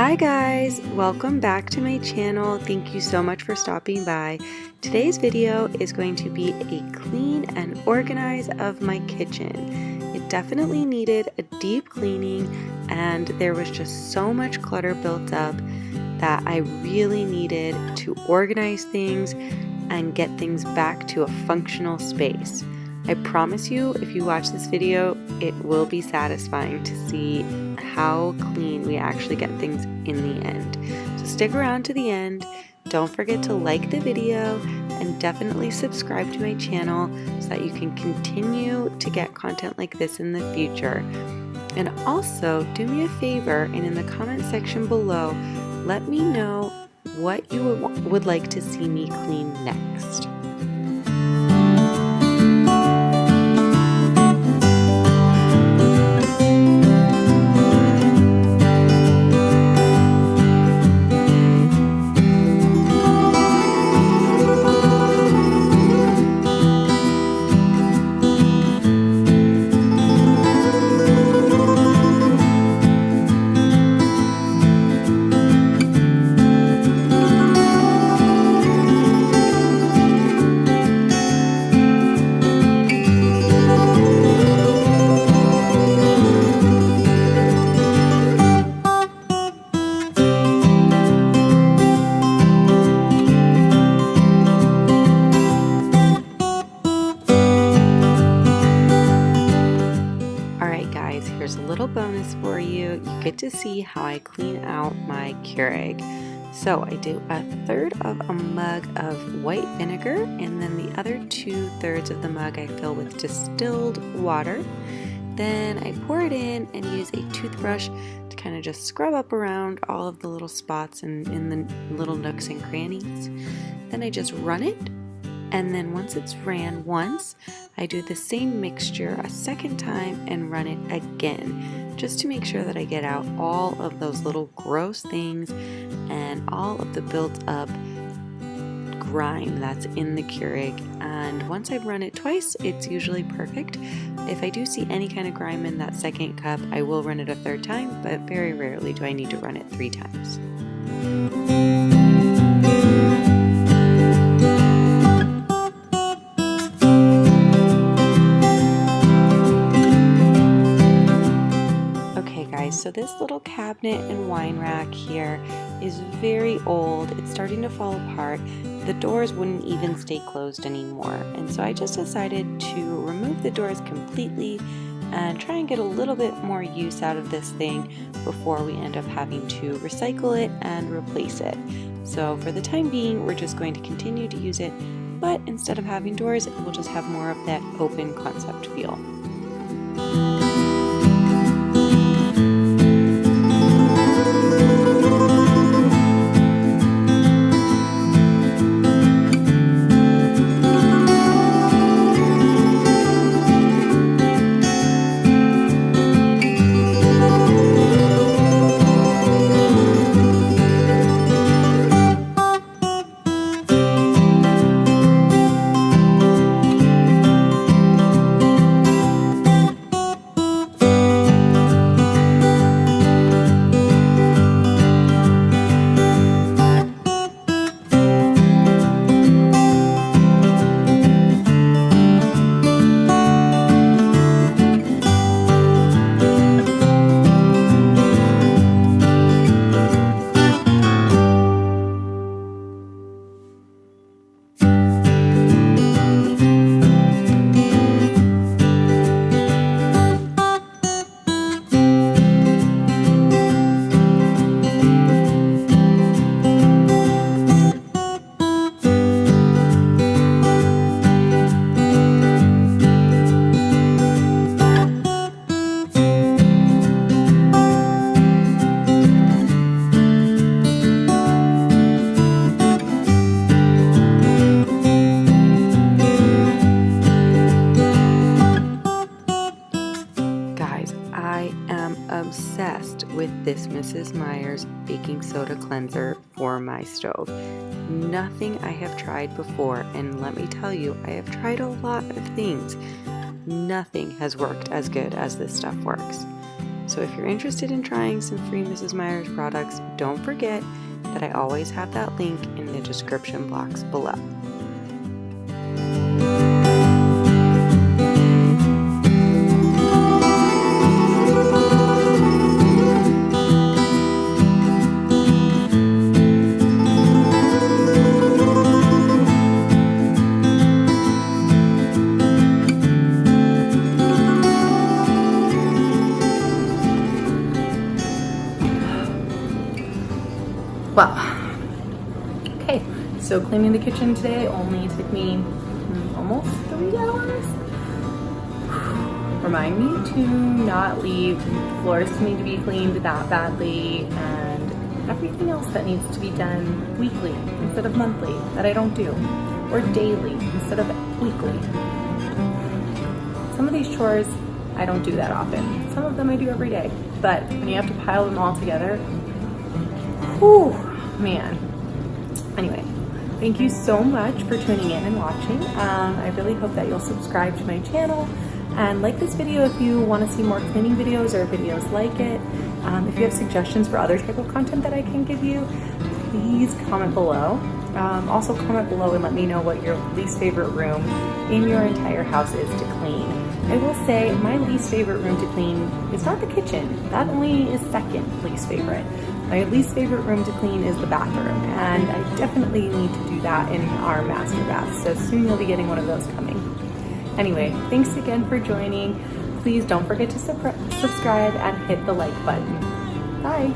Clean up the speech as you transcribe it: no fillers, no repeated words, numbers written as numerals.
Hi guys, welcome back to my channel. Thank you so much for stopping by. Today's video is going to be a clean and organize of my kitchen. It definitely needed a deep cleaning and there was just so much clutter built up that I really needed to organize things and get things back to a functional space. I promise you, if you watch this video, it will be satisfying to see how clean we actually get things in the end. So stick around to the end. Don't forget to like the video and definitely subscribe to my channel so that you can continue to get content like this in the future. And also, do me a favor and in the comment section below, let me know what you would like to see me clean next. Here's a little bonus for you. You get to see how I clean out my Keurig. So I do 1/3 of a mug of white vinegar, and then the other 2/3 of the mug I fill with distilled water. Then I pour it in and use a toothbrush to kind of just scrub up around all of the little spots and in the little nooks and crannies. Then I just run it. And then once it's ran once, I do the same mixture a second time and run it again, just to make sure that I get out all of those little gross things and all of the built up grime that's in the Keurig. And once I've run it twice, it's usually perfect. If I do see any kind of grime in that second cup, I will run it a third time, but very rarely do I need to run it 3 times. So this little cabinet and wine rack here is very old. It's starting to fall apart. The doors wouldn't even stay closed anymore. And so I just decided to remove the doors completely and try and get a little bit more use out of this thing before we end up having to recycle it and replace it. So for the time being, we're just going to continue to use it, but instead of having doors, we'll just have more of that open concept feel. Obsessed with this Mrs. Meyers baking soda cleanser for my stove. Nothing I have tried before, and let me tell you, I have tried a lot of things. Nothing has worked as good as this stuff works. So if you're interested in trying some free Mrs. Meyers products, don't forget that I always have that link in the description box below. Wow. Okay, so cleaning the kitchen today only took me almost 3 hours. Remind me to not leave the floors to need to be cleaned that badly and everything else that needs to be done weekly instead of monthly that I don't do, or daily instead of weekly. Some of these chores I don't do that often. Some of them I do every day, but when you have to pile them all together, whew, man. Anyway, thank you so much for tuning in and watching. I really hope that you'll subscribe to my channel and like this video if you want to see more cleaning videos or videos like it. If you have suggestions for other type of content that I can give you, please comment below. Also comment below and let me know what your least favorite room in your entire house is to clean. I will say my least favorite room to clean is not the kitchen. That only is second least favorite. My least favorite room to clean is the bathroom, and I definitely need to do that in our master bath, so soon you'll be getting one of those coming. Anyway, thanks again for joining. Please don't forget to subscribe and hit the like button. Bye!